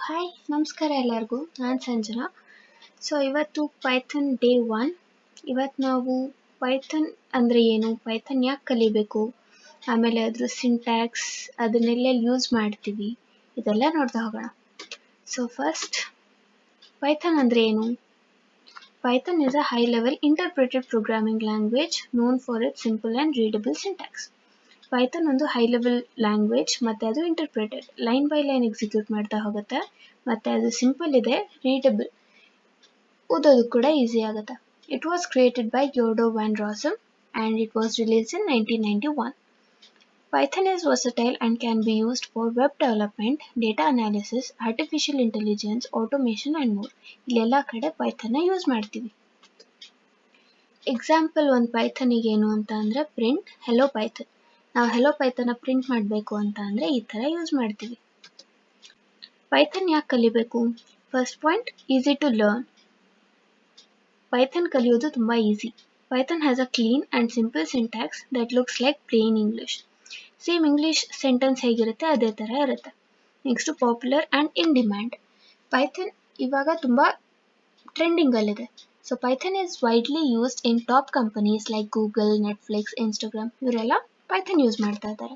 Hi ನಮಸ್ಕಾರ ಎಲ್ಲರಿಗೂ. ನಾನು ಸಂಜನಾ. ಇವತ್ತು ಪೈಥಾನ್ ಡೇ 1. ಇವತ್ತು ನಾವು ಪೈಥಾನ್ ಅಂದರೆ ಏನು, ಪೈಥಾನ್ ಯಾಕೆ ಕಲಿಬೇಕು, ಆಮೇಲೆ ಅದ್ರ ಸಿಂಟ್ಯಾಕ್ಸ್, ಅದನ್ನೆಲ್ಲ ಯೂಸ್ ಮಾಡ್ತೀವಿ, ಇದೆಲ್ಲ ನೋಡ್ತಾ ಹೋಗೋಣ. ಫಸ್ಟ್ ಪೈಥಾನ್ ಅಂದರೆ ಏನು? Python is a high-level interpreted programming language known for its simple and readable syntax. Python ಒಂದು ಹೈ ಲೆವೆಲ್ ಲ್ಯಾಂಗ್ವೇಜ್, ಮತ್ತು ಅದು interpreted, line by line execute ಮಾಡ್ತಾ ಹೋಗುತ್ತೆ, ಮತ್ತು ಅದು ಸಿಂಪಲ್ ಇದೆ, ರೀಡಬಲ್, ಓದೋದು ಕೂಡ ಈಸಿ ಆಗುತ್ತೆ. It was created by Guido van Rossum and it was released in 1991. Python is versatile and can be used for web development, data analysis, artificial intelligence, automation and more. ಇಲ್ಲೆಲ್ಲ ಕಡೆ ಪೈಥಾನ್ನ use ಮಾಡ್ತೀವಿ. Example ಒಂದು ಪೈಥಾನಿಗೆ ಏನು ಅಂತ ಅಂದರೆ print hello Python. ನಾವು hello ಪೈಥಾನ್ನ print ಮಾಡಬೇಕು ಅಂತ ಅಂದರೆ ಈ ಥರ ಯೂಸ್ ಮಾಡ್ತೀವಿ. ಪೈಥಾನ್ ಯಾಕೆ ಕಲಿಬೇಕು? First point, easy to learn. Python ಕಲಿಯೋದು ತುಂಬ easy. Python has a clean and simple syntax that looks like plain English. Same English sentence ಹೇಗಿರುತ್ತೆ ಅದೇ ಥರ ಇರುತ್ತೆ. Next popular and in demand. Python ಇವಾಗ ತುಂಬ ಟ್ರೆಂಡಿಂಗಲ್ಲಿದೆ. Python is widely used in top companies like Google, Netflix, Instagram, ಇವರೆಲ್ಲ Python use ಮಾಡ್ತಾ ಇದ್ದಾರೆ.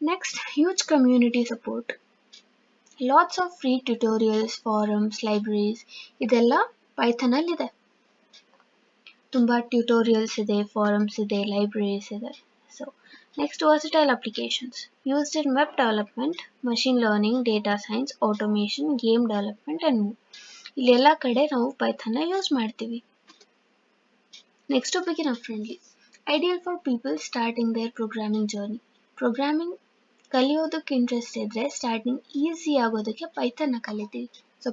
Next, huge community support. Lots of free tutorials, forums, libraries, ಇದೆಲ್ಲ ಪೈಥಾನಲ್ಲಿದೆ. ತುಂಬ ಟ್ಯುಟೋರಿಯಲ್ಸ್ ಇದೆ, ಫಾರಮ್ಸ್ ಇದೆ, ಲೈಬ್ರರೀಸ್ ಇದೆ. Next, versatile applications used in web development, machine learning, data science, automation, game development and more. ಇಲ್ಲೆಲ್ಲ ಕಡೆ ನಾವು ಪೈಥಾನ್ನ ಯೂಸ್ ಮಾಡ್ತೀವಿ. Next, beginner friendly, ideal for people starting their programming journey. Programming ಕಲಿಯೋದಕ್ಕೆ interest ಇದ್ದರೆ starting easy ಆಗೋದಕ್ಕೆ ಪೈಥಾನ್ನ ಕಲಿತೀವಿ.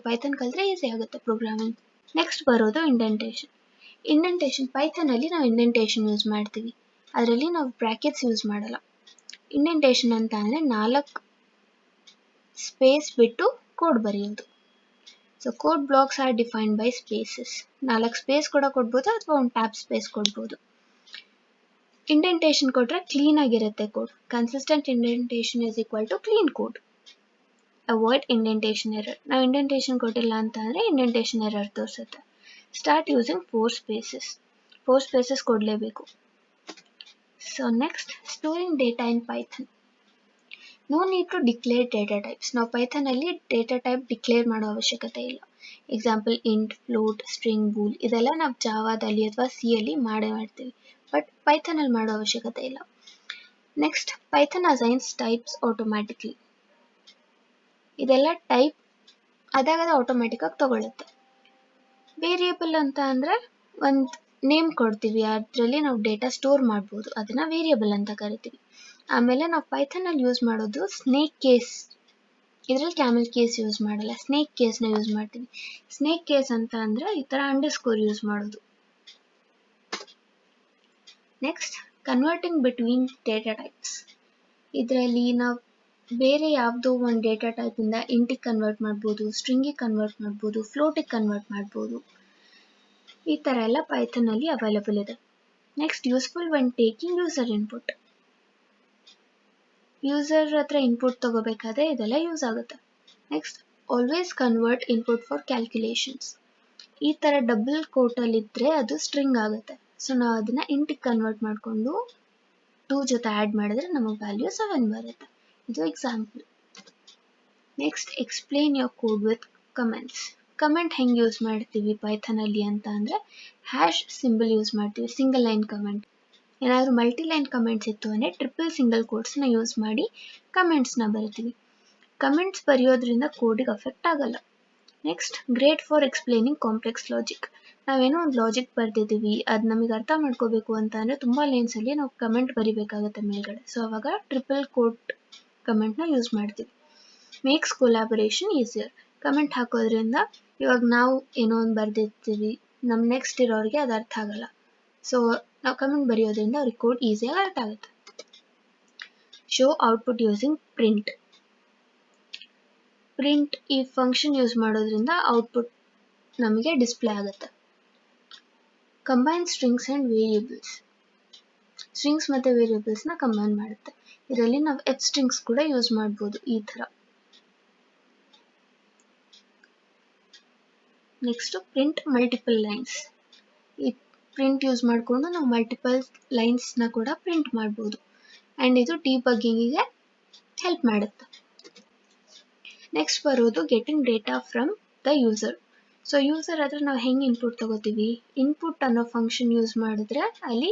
ಪೈಥಾನ್ ಕಲಿತ್ರೆ ಈಸಿ ಆಗುತ್ತೆ ಪ್ರೋಗ್ರಾಮಿಂಗ್. ನೆಕ್ಸ್ಟ್ ಬರೋದು ಇಂಡೆಂಟೇಷನ್. ಇಂಡೆಂಟೇಷನ್ ಪೈಥಾನಲ್ಲಿ ನಾವು ಇಂಡೆಂಟೇಷನ್ ಯೂಸ್ ಮಾಡ್ತೀವಿ, ಅದರಲ್ಲಿ ನಾವು ಬ್ರ್ಯಾಕೆಟ್ಸ್ ಯೂಸ್ ಮಾಡಲ್ಲ. ಇಂಡೆಂಟೇಷನ್ ಅಂತ ಅಂದರೆ 4 ಸ್ಪೇಸ್ ಬಿಟ್ಟು ಕೋಡ್ ಬರೆಯೋದು. Code blocks are defined by spaces. 4 space ಕೂಡ ಕೊಡ್ಬೋದು ಅಥವಾ ಒಂದು ಟ್ಯಾಬ್ ಸ್ಪೇಸ್ ಕೊಡ್ಬೋದು. ಇಂಡೆಂಟೇಷನ್ ಕೊಟ್ಟರೆ ಕ್ಲೀನ್ ಆಗಿರುತ್ತೆ code. Consistent indentation is equal to clean code. Avoid indentation error. ನಾವು ಇಂಡೆಂಟೇಷನ್ ಕೊಟ್ಟಿಲ್ಲ ಅಂತ ಅಂದರೆ ಇಂಡೆಂಟೇಷನ್ ಎರರ್ ತೋರಿಸುತ್ತೆ. Start using 4 spaces. 4 ಸ್ಪೇಸಸ್ ಕೊಡಲೇಬೇಕು. Next, storing data in Python. No need to declare data types. ನಾವು ಪೈಥಾನಲ್ಲಿ data type declare ಮಾಡೋ ಅವಶ್ಯಕತೆ ಇಲ್ಲ. Example int, float, string, Boole, ಇದೆಲ್ಲ ನಾವು ಜಾವಾದಲ್ಲಿ ಅಥವಾ ಸಿಯಲ್ಲಿ ಮಾಡ್ತೀವಿ, ಬಟ್ ಪೈಥಾನಲ್ಲಿ ಮಾಡೋ ಅವಶ್ಯಕತೆ ಇಲ್ಲ. Next, Python assigns types automatically. ಇದೆಲ್ಲ ಟೈಪ್ ಅದಾಗದ ಆಟೋಮ್ಯಾಟಿಕ್ಕಾಗಿ ತಗೊಳುತ್ತೆ. ವೇರಿಯೇಬಲ್ ಅಂತ ಅಂದರೆ ಒಂದು ನೇಮ್ ಕೊಡ್ತೀವಿ, ಅದರಲ್ಲಿ ನಾವು ಡೇಟಾ ಸ್ಟೋರ್ ಮಾಡ್ಬೋದು, ಅದನ್ನು ವೇರಿಯೇಬಲ್ ಅಂತ ಕರಿತೀವಿ. ಆಮೇಲೆ ನಾವು ಪೈಥಾನಲ್ಲಿ ಯೂಸ್ ಮಾಡೋದು ಸ್ನೇಕ್ ಕೇಸ್. ಇದರಲ್ಲಿ ಕ್ಯಾಮೆಲ್ ಕೇಸ್ ಯೂಸ್ ಮಾಡಲ್ಲ, ಸ್ನೇಕ್ ಕೇಸ್ನ ಯೂಸ್ ಮಾಡ್ತೀವಿ. ಸ್ನೇಕ್ ಕೇಸ್ ಅಂತ ಅಂದರೆ ಈ ಥರ ಅಂಡರ್ಸ್ಕೋರ್ ಯೂಸ್ ಮಾಡೋದು. Next, converting between data types. ಇದರಲ್ಲಿ ನಾವು ಬೇರೆ ಯಾವುದೋ ಒಂದು ಡೇಟಾ ಟೈಪಿಂದ ಇಂಟಿಗೆ ಕನ್ವರ್ಟ್ ಮಾಡ್ಬೋದು, ಸ್ಟ್ರಿಂಗಿಗೆ ಕನ್ವರ್ಟ್ ಮಾಡ್ಬೋದು, ಫ್ಲೋಟಿಗೆ ಕನ್ವರ್ಟ್ ಮಾಡ್ಬೋದು. ಈ ಥರ ಎಲ್ಲ ಪೈಥಾನಲ್ಲಿ ಅವೈಲೇಬಲ್ ಇದೆ. Next, useful when taking user input. User ಹತ್ರ ಇನ್ಪುಟ್ ತಗೋಬೇಕಾದ್ರೆ ಇದೆಲ್ಲ ಯೂಸ್ ಆಗುತ್ತೆ. Next, always convert input for calculations. ಈ ಥರ ಡಬಲ್ ಕೋಟಲ್ಲಿದ್ದರೆ ಅದು ಸ್ಟ್ರಿಂಗ್ ಆಗುತ್ತೆ. ನಾವು ಅದನ್ನು ಇಂಟಿಗೆ ಕನ್ವರ್ಟ್ ಮಾಡಿಕೊಂಡು 2 ಜೊತೆ ಆ್ಯಡ್ ಮಾಡಿದ್ರೆ ನಮಗೆ ವ್ಯಾಲ್ಯೂ 7 ಬರುತ್ತೆ. ಇದು example. Next, explain your code with comments. Comment ಹೆಂಗೆ ಯೂಸ್ ಮಾಡ್ತೀವಿ ಪೈಥಾನಲ್ಲಿ ಅಂತ ಅಂದರೆ ಹ್ಯಾಶ್ ಸಿಂಬಲ್ ಯೂಸ್ ಮಾಡ್ತೀವಿ, ಸಿಂಗಲ್ ಲೈನ್ ಕಮೆಂಟ್. ಏನಾದರೂ ಮಲ್ಟಿ ಲೈನ್ ಕಮೆಂಟ್ಸ್ ಇತ್ತು ಅಂದರೆ ಟ್ರಿಪಲ್ ಸಿಂಗಲ್ ಕೋಟ್ಸ್ನ ಯೂಸ್ ಮಾಡಿ ಕಮೆಂಟ್ಸ್ನ ಬರಿತೀವಿ. ಕಮೆಂಟ್ಸ್ ಬರೆಯೋದ್ರಿಂದ ಕೋಡಿಗೆ ಅಫೆಕ್ಟ್ ಆಗಲ್ಲ. Next, great for explaining complex logic. ನಾವೇನೋ ಒಂದು ಲಾಜಿಕ್ ಬರೆದಿದ್ದೀವಿ, ಅದು ನಮಗೆ ಅರ್ಥ ಮಾಡ್ಕೋಬೇಕು ಅಂತ ಅಂದರೆ ತುಂಬ ಲೈನ್ಸಲ್ಲಿ ನಾವು ಕಮೆಂಟ್ ಬರಿಬೇಕಾಗುತ್ತೆ ಮೇಲ್ಗಡೆ. ಅವಾಗ ಟ್ರಿಪಲ್ ಕೋಟ್ ಕಮೆಂಟ್ನ ಯೂಸ್ ಮಾಡ್ತೀವಿ. Makes collaboration easier. ಕಮೆಂಟ್ ಹಾಕೋದ್ರಿಂದ ಇವಾಗ ನಾವು ಏನೋ ಒಂದು ಬರೆದಿರ್ತೀವಿ, ನಮ್ಮ ನೆಕ್ಸ್ಟ್ ಇರೋರಿಗೆ ಅದು ಅರ್ಥ ಆಗಲ್ಲ. ನಾವು ಕಮೆಂಟ್ ಬರೆಯೋದ್ರಿಂದ ಅವ್ರಿಗೆ ಕೋಡ್ ಈಸಿಯಾಗಿ ಅರ್ಥ ಆಗುತ್ತೆ. Show output using print. Print ಈ ಫಂಕ್ಷನ್ ಯೂಸ್ ಮಾಡೋದ್ರಿಂದ ಔಟ್ಪುಟ್ ನಮಗೆ ಡಿಸ್ಪ್ಲೇ ಆಗುತ್ತೆ. Combine strings and variables. Strings ಮತ್ತು ವೇರಿಯೇಬಲ್ಸ್ನ ಕಂಬೈನ್ ಮಾಡುತ್ತೆ. ಇದರಲ್ಲಿ ನಾವು ಸ್ಟ್ರಿಂಗ್ಸ್ ಕೂಡ ಯೂಸ್ ಮಾಡ್ಬೋದು ಈ ಥರ. Next print multiple lines. ಈ ಪ್ರಿಂಟ್ ಯೂಸ್ ಮಾಡಿಕೊಂಡು ನಾವು ಮಲ್ಟಿಪಲ್ ಲೈನ್ಸ್ನ ಕೂಡ ಪ್ರಿಂಟ್ ಮಾಡ್ಬೋದು ಆ್ಯಂಡ್ ಇದು ಡಿಬಗ್ಗಿಂಗಿಗೆ ಹೆಲ್ಪ್ ಮಾಡುತ್ತೆ. ನೆಕ್ಸ್ಟ್ ಬರೋದು getting data from the user. So user ಹತ್ರ ನಾವು ಹೆಂಗೆ ಇನ್ಪುಟ್ ತಗೋತೀವಿ, ಇನ್ಪುಟ್ ಅನ್ನೋ ಫಂಕ್ಷನ್ ಯೂಸ್ ಮಾಡಿದ್ರೆ ಅಲ್ಲಿ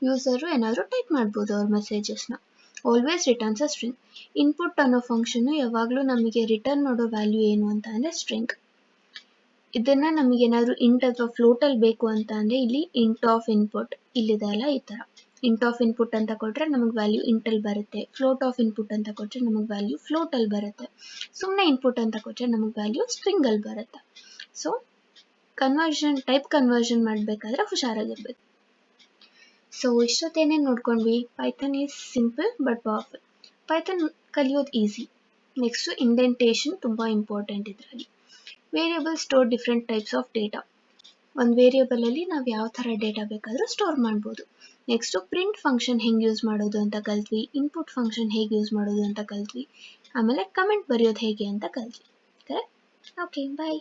ಯೂಸರು ಏನಾದರೂ ಟೈಪ್ ಮಾಡ್ಬೋದು ಅವ್ರ ಮೆಸೇಜಸ್ನ. ಆಲ್ವೇಸ್ ರಿಟರ್ನ್ಸ್ ಅ ಸ್ಟ್ರಿಂಗ್. ಇನ್ಪುಟ್ ಅನ್ನೋ ಫಂಕ್ಷನ್ನು ಯಾವಾಗಲೂ ನಮಗೆ ರಿಟರ್ನ್ ಮಾಡೋ ವ್ಯಾಲ್ಯೂ ಏನು ಅಂತ ಅಂದರೆ ಸ್ಟ್ರಿಂಗ್. ಇದನ್ನು ನಮಗೆ ಏನಾದರೂ ಇಂಟ್ ಅಥವಾ ಫ್ಲೋಟಲ್ಲಿ ಬೇಕು ಅಂತ ಅಂದರೆ ಇಲ್ಲಿ ಇಂಟ್ ಆಫ್ ಇನ್ಪುಟ್ ಇಲ್ಲಿದೆ ಅಲ್ಲ, ಈ ಥರ ಇಂಟ್ ಆಫ್ ಇನ್ಪುಟ್ ಅಂತ ಕೊಟ್ಟರೆ ನಮಗೆ ವ್ಯಾಲ್ಯೂ ಇಂಟಲ್ಲಿ ಬರುತ್ತೆ. ಫ್ಲೋಟ್ ಆಫ್ ಇನ್ಪುಟ್ ಅಂತ ಕೊಟ್ಟರೆ ನಮಗೆ ವ್ಯಾಲ್ಯೂ ಫ್ಲೋಟಲ್ಲಿ ಬರುತ್ತೆ. ಸುಮ್ಮನೆ ಇನ್ಪುಟ್ ಅಂತ ಕೊಟ್ಟರೆ ನಮಗೆ ವ್ಯಾಲ್ಯೂ ಸ್ಟ್ರಿಂಗಲ್ಲಿ ಬರುತ್ತೆ. ಸೊ ಟೈಪ್ ಕನ್ವರ್ಷನ್ ಮಾಡಬೇಕಾದ್ರೆ ಹುಷಾರಾಗಿರ್ಬೇಕು. ಸೊ ಇಷ್ಟೊತ್ತೇನೇನು ನೋಡ್ಕೊಂಡ್ವಿ? Python is simple but powerful. Python ಕಲಿಯೋದು ಈಸಿ. ನೆಕ್ಸ್ಟು ಇಂಡೆಂಟೇಷನ್ ತುಂಬ ಇಂಪಾರ್ಟೆಂಟ್ ಇದರಲ್ಲಿ. Variable store different types of data. ಒಂದು ವೇರಿಯೇಬಲಲ್ಲಿ ನಾವು ಯಾವ ಥರ ಡೇಟಾ ಬೇಕಾದರೂ ಸ್ಟೋರ್ ಮಾಡ್ಬೋದು. ನೆಕ್ಸ್ಟು ಪ್ರಿಂಟ್ ಫಂಕ್ಷನ್ ಹೆಂಗೆ ಯೂಸ್ ಮಾಡೋದು ಅಂತ ಕಲ್ತ್ವಿ. ಇನ್ಪುಟ್ ಫಂಕ್ಷನ್ ಹೇಗೆ ಯೂಸ್ ಮಾಡೋದು ಅಂತ ಕಲ್ತ್ವಿ. ಆಮೇಲೆ ಕಮೆಂಟ್ ಬರೆಯೋದು ಹೇಗೆ ಅಂತ ಕಲ್ತ್ವಿ. ಕರೆಕ್ಟ್? ಓಕೆ, ಬಾಯ್.